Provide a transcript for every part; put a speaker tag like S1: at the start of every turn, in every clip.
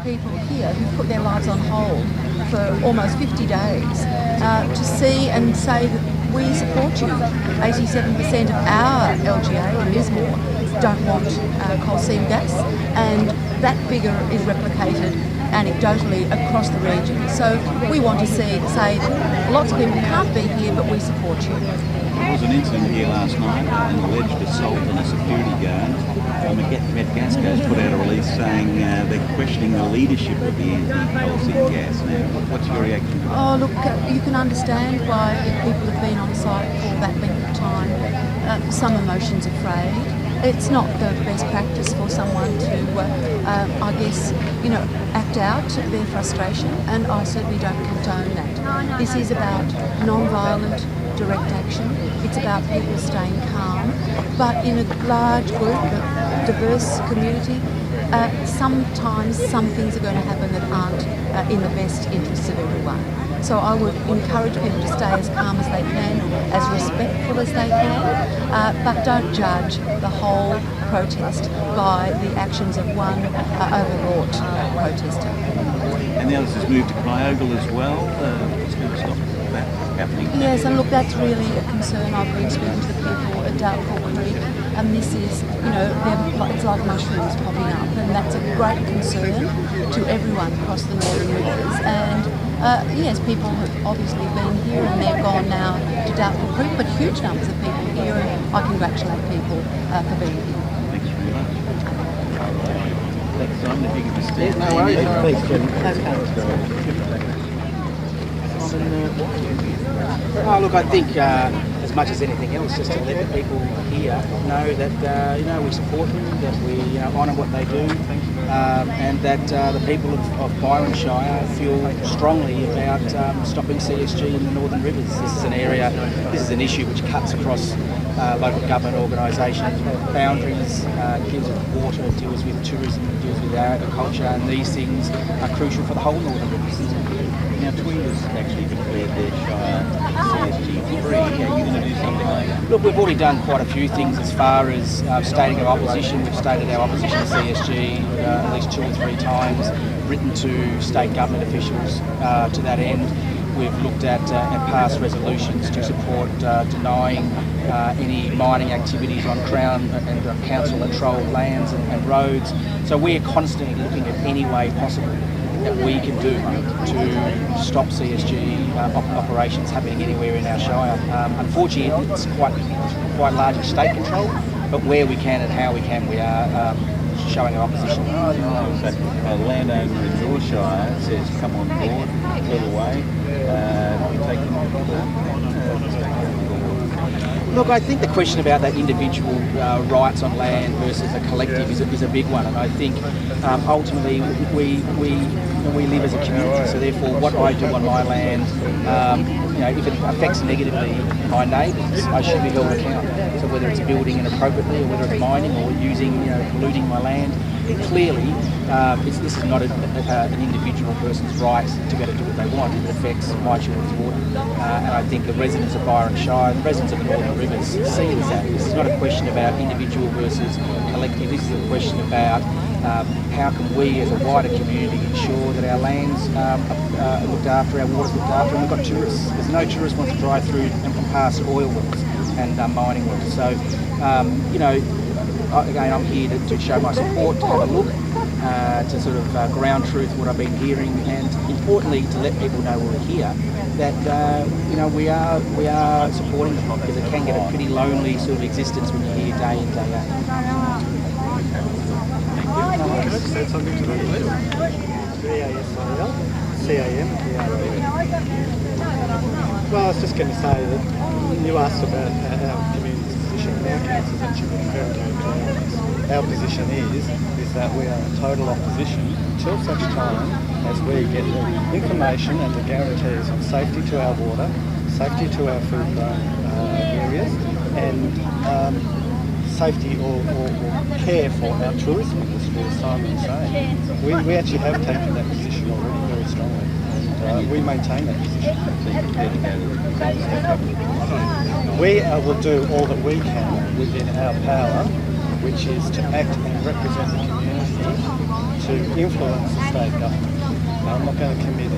S1: people here who put their lives on hold for almost 50 days to see and say that we support you. 87% of our LGA in Lismore don't want coal seam gas, and that figure is replicated anecdotally across the region. So we want to say that lots of people can't be here, but we support you.
S2: There was an incident here last night, an alleged assault on a security guard. Metgasco has put out a release saying they're questioning the leadership of the anti-coal seam gas. Now, what's your reaction to that?
S1: Oh, look, you can understand why people have been on site for that length of time. Some emotions are frayed. It's not the best practice for someone to, I guess, act out their frustration, and I certainly don't condone that. This is about non-violent direct action. It's about people staying calm, but in a large group, a diverse community, sometimes some things are going to happen that aren't in the best interests of everyone. So I would encourage people to stay as calm as they can, as respectful as they can, but don't judge the whole protest by the actions of one overwrought protester.
S2: And the others has moved to Kyogle as well. What's going to stop that happening?
S1: Yes, and look, that's really a concern. I've been speaking to the people at Dartford Creek, and this is, it's like mushrooms popping up, and that's a great concern to everyone across the Northern Rivers. And yes, people have obviously been here, and they've gone now to Dartford Creek, but huge numbers of people here, and I congratulate people for being here.
S2: Thanks very much. Thanks, Simon, if you could just stand.
S3: No worries.
S4: Thanks, Jim.
S3: Oh, look, I think as much as anything else, just to let the people here know that we support them, that we honour what they do, and that the people of Byron Shire feel strongly about stopping CSG in the Northern Rivers. This is an issue which cuts across local government organisations, boundaries, deals with water, deals with tourism, deals with agriculture, and these things are crucial for the whole Northern Rivers.
S2: Now, Tweeders actually declared their shire CSG free. Are you going to do something like that?
S3: Look, we've already done quite a few things as far as stating our opposition. We've stated our opposition to CSG at least 2 or 3 times, written to state government officials to that end. We've looked at and passed resolutions to support denying any mining activities on Crown and council-controlled lands and roads. So we're constantly looking at any way possible that we can do to stop CSG operations happening anywhere in our shire. Unfortunately, it's quite largely state control, but where we can and how we can, we are showing our opposition.
S2: A landowner in your shire says, come on board, clear away, you take them on board.
S3: Look, I think the question about that individual rights on land versus a collective is a big one, and I think ultimately we live as a community. So therefore, what I do on my land, if it affects negatively my neighbours, I should be held accountable. So whether it's building inappropriately or whether it's mining or using, polluting my land, clearly this is not an individual person's right to be able to do what they want. It affects my children's water. And I think the residents of Byron Shire, the residents of the Northern Rivers see that. This is not a question about individual versus collective. This is a question about how can we as a wider community ensure that our lands are looked after, our water's looked after, and we've got tourists. There's no tourist wants to drive through and past oil wells and mining wells. So, again, I'm here to show my support, to have a look, to sort of ground truth what I've been hearing, and importantly to let people know we're here, that we are supporting them, because it can get a pretty lonely sort of existence when you're here day in, day out.
S4: Can I just add something to that, please? Well, I was just going to say that you asked about our community's position. Our council's actually been very clear. Our position is that we are in total opposition until such time as we get the information and the guarantees on safety to our water, safety to our food-grown areas, and safety or care for our tourism industry, as Simon was saying. We actually have taken that position already very strongly, and we maintain that position. We will do all that we can within our power, which is to act and represent the community to influence the state government. I'm not going to commit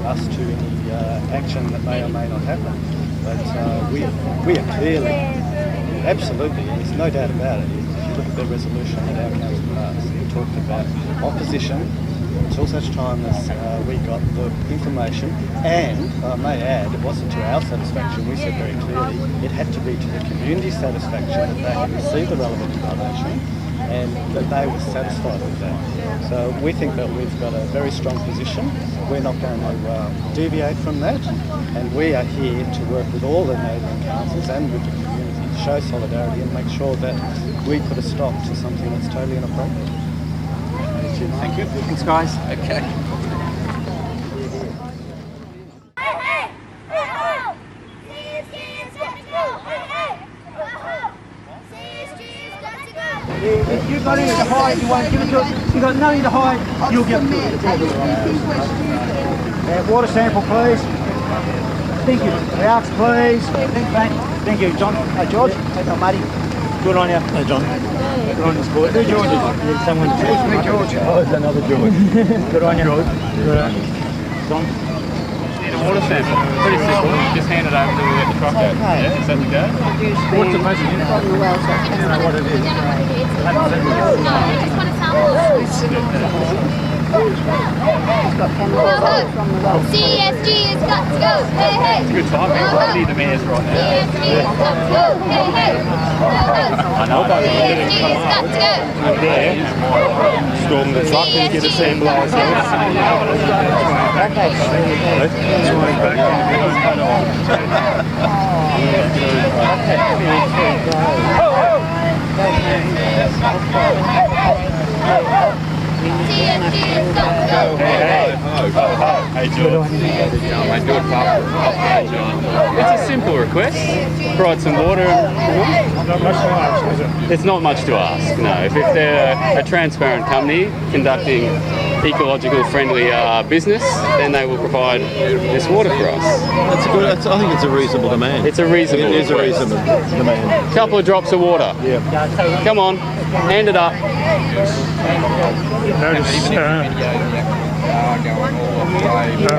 S4: us to any action that may or may not happen, but we are clearly, absolutely, there's no doubt about it. If you look at the resolution that our council passed, it talked about opposition until such time as we got the information, and I may add, it wasn't to our satisfaction. We said very clearly it had to be to the community's satisfaction that they had received the relevant information and that they were satisfied with that. So we think that we've got a very strong position. We're not going to deviate from that, and we are here to work with all the neighbouring councils and with the community to show solidarity and make sure that we put a stop to something that's totally inappropriate.
S3: Thank you. Thanks, guys. Okay. If you've got anything to hide, you won't give it to us. If you've got nothing to hide, you'll give it to us. Water sample, please. Thank you. Alex, please. Thanks, mate. Thank you, John. Hey, George. Hey, Matty. Good on you. Hey, John. Good on you, sport. Who George is? Someone. George. George. Oh, it's another George. Good on you. George. Good on you. John.
S5: Need a water sample. Pretty simple. Just hand it over to the truck out. Yeah, is that the go?
S3: What's the message? You know what it is.
S6: No, just want to sample. CSG has got to go. Hey, hey.
S5: It's a good timing. I need the mayor's right now.
S6: CSG has got to go. Hey, hey.
S5: I know.
S6: CSG has got to go.
S5: There. Storm the truck and get a sample ourselves.
S6: CSG has got to go.
S5: Hey, George. I do it It's a simple request. Provide some water.
S7: Not much to ask, is it?
S5: It's not much to ask, no. If they're a transparent company conducting ecological friendly business, then they will provide this water for us.
S8: That's a good. I think it's a reasonable demand.
S5: It's a reasonable
S8: It is a
S5: request.
S8: reasonable demand.
S5: Couple of drops of water.
S8: Yeah.
S5: Come on, hand it up.
S7: Notice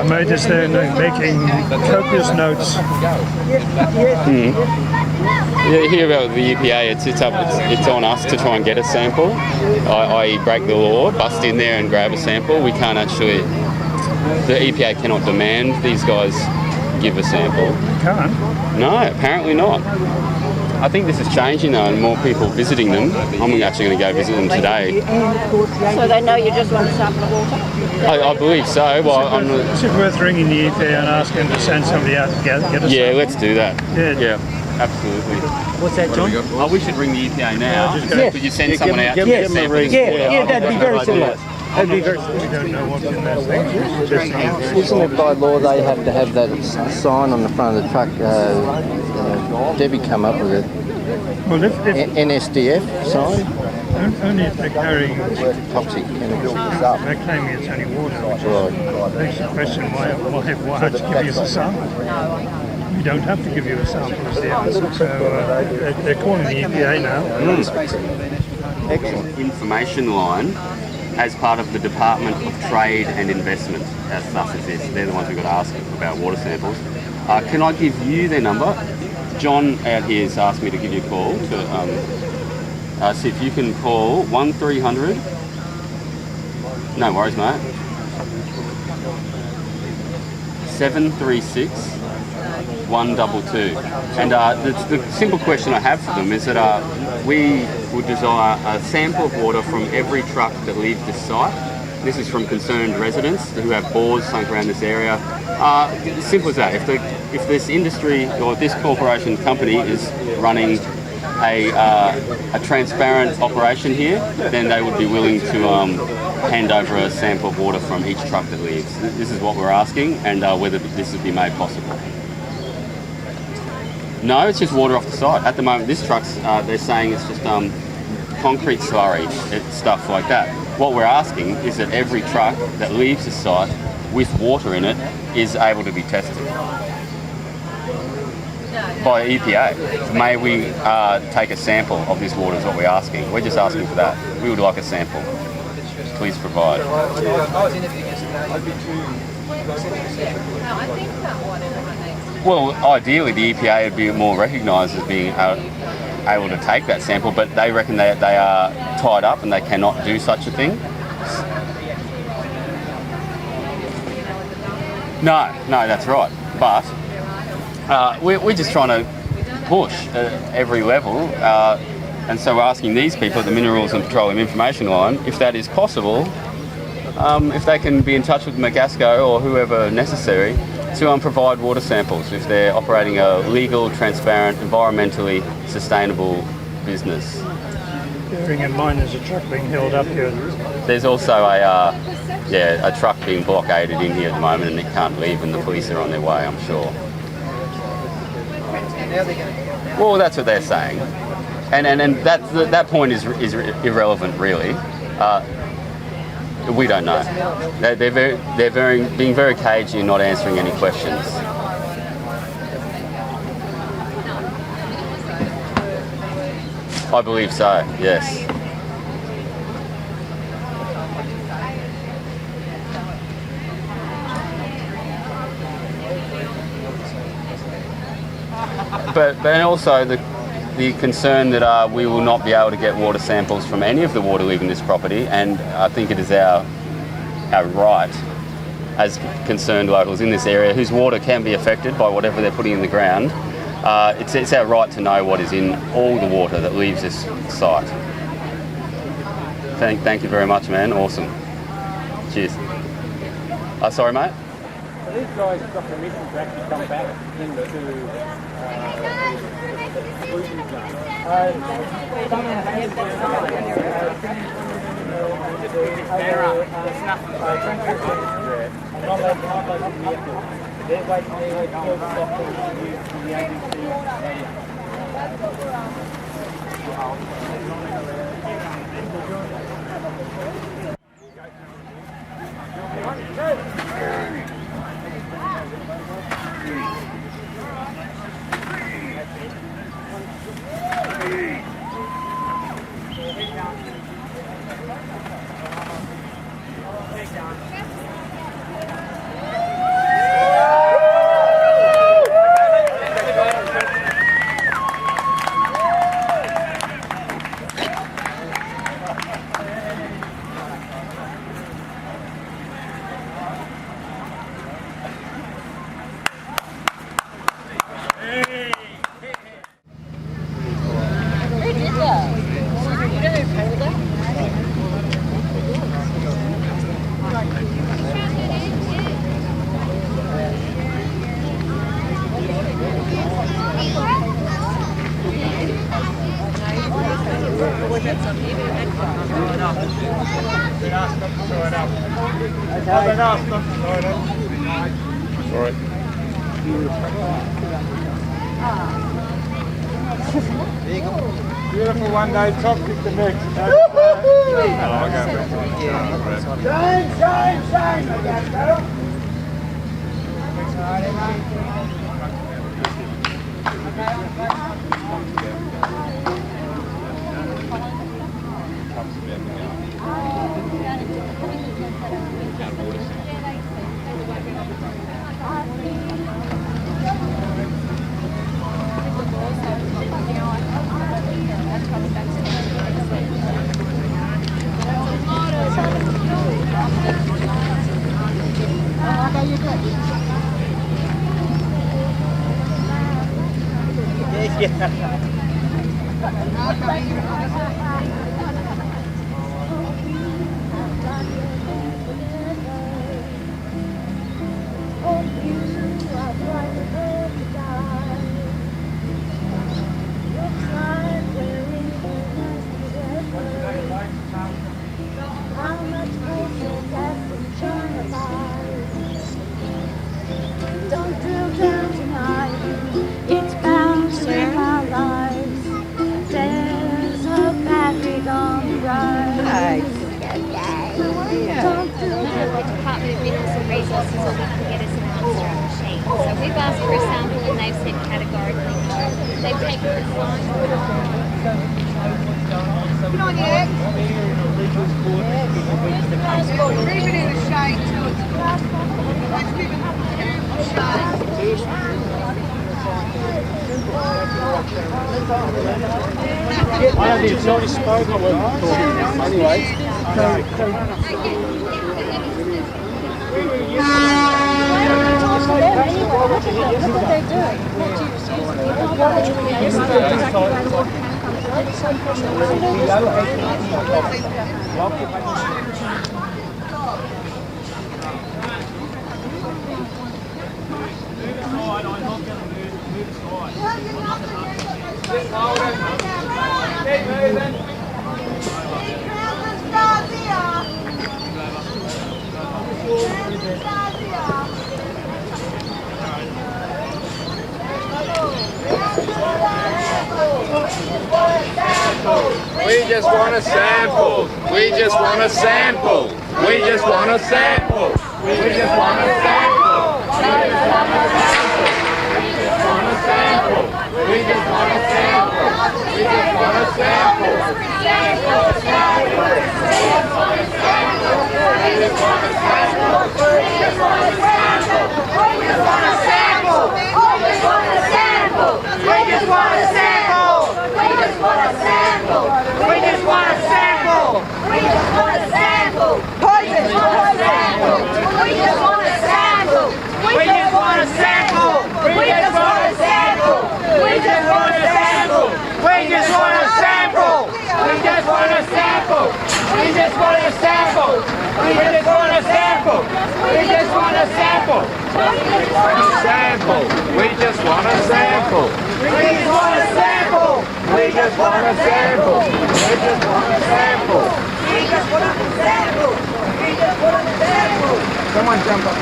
S7: majors there making copious notes.
S5: You hear about the EPA, it's on us to try and get a sample, i.e. break the law, bust in there and grab a sample. We can't actually, the EPA cannot demand these guys give a sample.
S7: Can't.
S5: No, apparently not. I think this is changing though, and more people visiting them. I'm actually going to go visit them today.
S9: So they know you just want a sample of water?
S5: I believe so. Well,
S7: Is it worth ringing the EPA and asking to send somebody out to get us?
S5: yeah, let's do that.
S7: Yeah.
S5: Absolutely.
S3: What's that, John?
S5: Oh, we should ring the EPA now. Could you send someone out to get a sample?
S3: Yeah, that'd be very similar. That'd be very
S7: We don't know what's in that thing.
S10: Isn't it by law they have to have that sign on the front of the truck? Debbie come up with it.
S7: Well, if
S10: NSDF sign?
S7: only if they're carrying,
S10: Toxic chemicals.
S7: they're claiming it's only water.
S10: Right.
S7: Makes the question why to give you a sample? We don't have to give you a sample is the answer. So they're calling the EPA now.
S10: Excellent.
S5: Information line as part of the Department of Trade and Investment, as such as this. They're the ones we've got to ask about water samples. Can I give you their number? John out here has asked me to give you a call to see if you can call 1300. No worries, mate. 736 122. And the simple question I have for them is that we would desire a sample of water from every truck that leaves this site. This is from concerned residents who have bores sunk around this area. Simple as that. If this industry or this corporation company is running a transparent operation here, then they would be willing to hand over a sample of water from each truck that leaves. This is what we're asking, and whether this would be made possible. No, it's just water off the site. At the moment, this truck's, they're saying it's just concrete slurry, stuff like that. What we're asking is that every truck that leaves the site with water in it is able to be tested by EPA. May we take a sample of this water is what we're asking. We're just asking for that. We would like a sample. please provide. Well, ideally the EPA would be more recognised as being able to take that sample, but they reckon that they are tied up and they cannot do such a thing. No, that's right. But we're just trying to push at every level, and so we're asking these people at the Minerals and Petroleum Information Line if that is possible, if they can be in touch with Metgasco or whoever necessary to provide water samples if they're operating a legal, transparent, environmentally sustainable business.
S7: Bearing in mind there's a truck being held up here.
S5: There's also a truck being blockaded in here at the moment and it can't leave and the police are on their way, I'm sure. Well, that's what they're saying. And that point is irrelevant, really. We don't know. They're being very cagey and not answering any questions. I believe so, yes. But also the concern that we will not be able to get water samples from any of the water leaving this property, and I think it is our right as concerned locals in this area whose water can be affected by whatever they're putting in the ground. It's our right to know what is in all the water that leaves this site. Thank you very much, man. Awesome. Cheers. Sorry, mate?
S11: So these guys got permission to actually come back into exclusion zone. They're waiting to stop the Beautiful one day, toxic the next. I don't think it's already spoken with. Anyway.
S12: We just want a sample. We just want a sample. We just want a sample. We just want a sample. We just want a sample. We just want a sample. Someone jump up.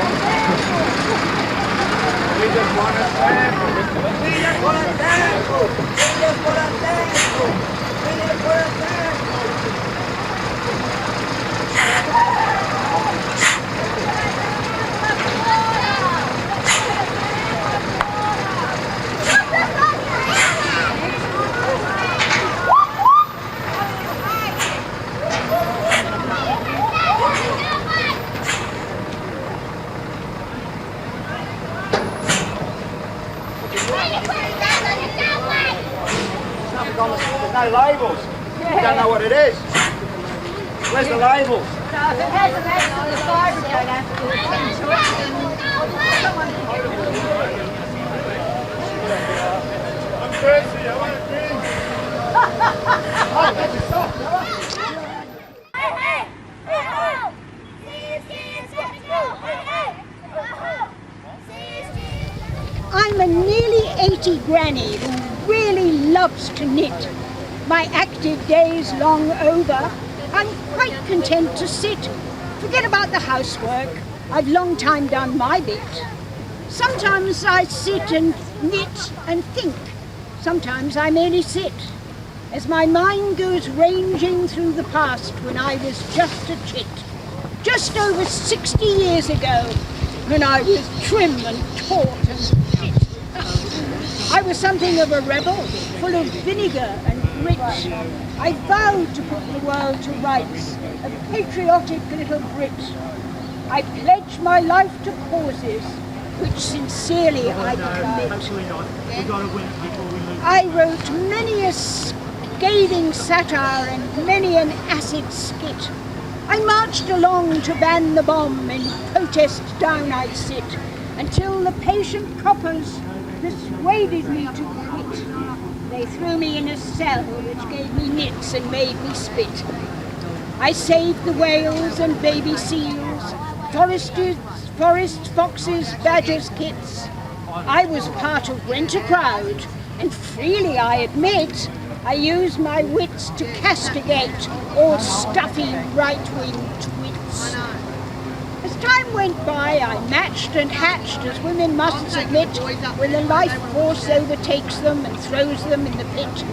S12: We just want a sample. We just want a sample. We just want a sample. We just want a sample. There's no labels. You don't know what it is. Where's the labels?
S9: If it has an X on the side, we don't have to attend to it.
S12: I'm thirsty. I want a drink.
S13: I'm a nearly 80 granny who really loves to knit. My active days long over, I'm quite content to sit. Forget about the housework, I've long time done my bit. Sometimes I sit and knit and think, sometimes I merely sit. As my mind goes ranging through the past when I was just a chit. Just over 60 years ago, when I was trim and taut and fit. I was something of a rebel, full of vinegar and grit. I vowed to put the world to rights, a patriotic little Brit. I pledged my life to causes, which sincerely I commit. I wrote many a scathing satire and many an acid skit. I marched along to ban the bomb, in protest down I sit, until the patient coppers persuaded me to quit. They threw me in a cell which gave me nits and made me spit. I saved the whales and baby seals, forest foxes, badgers, kits. I was part of Rent a Crowd, and freely I admit, I used my wits to castigate all stuffy right-wing twits. As time went by, I matched and hatched, as women must submit, when the life force overtakes them and throws them in the pit.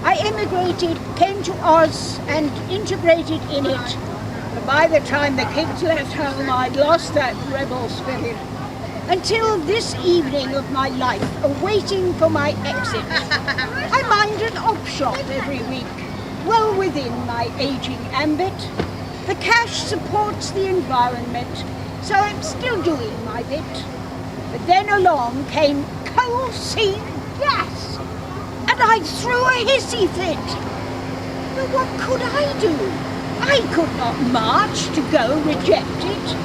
S13: I emigrated, came to Oz, and integrated in it. But by the time the kids left home, I'd lost that rebel spirit. Until this evening of my life, awaiting for my exit, I mind an op shop every week, well within my aging ambit. The cash supports the environment, so I'm still doing my bit. But then along came coal seam gas, and I threw a hissy fit. But what could I do? I could not march to go reject it.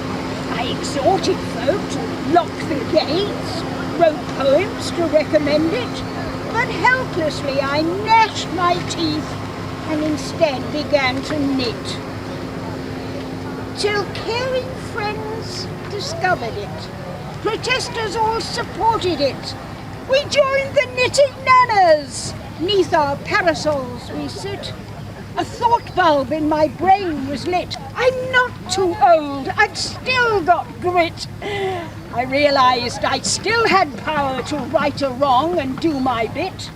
S13: I exhorted folk to lock the gates, wrote poems to recommend it, but helplessly I gnashed my teeth and instead began to knit. Till caring friends discovered it. Protesters all supported it. We joined the knitting Nannas. 'Neath our parasols we sit. A thought bulb in my brain was lit. I'm not too old, I've still got grit. I realised I still had power to right a wrong and do my bit.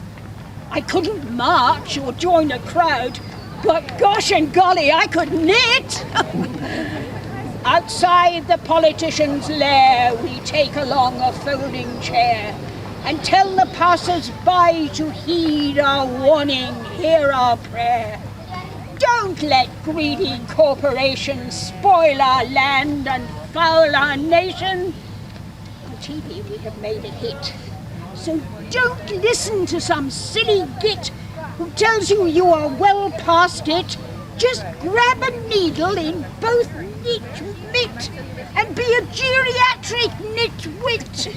S13: I couldn't march or join a crowd, but gosh and golly, I could knit. Outside the politician's lair, we take along a folding chair and tell the passers-by to heed our warning, hear our prayer. Don't let greedy corporations spoil our land and foul our nation. On TV we have made a hit, so don't listen to some silly git who tells you you are well past it. Just grab a needle in both knit mitt and be a geriatric nitwit.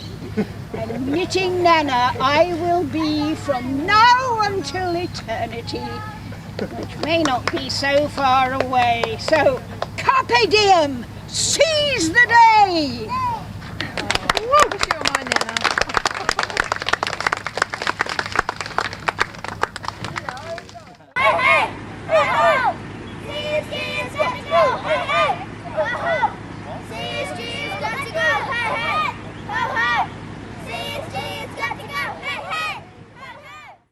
S13: And knitting Nanna I will be from now until eternity, which may not be so far away. So, carpe diem, seize the day!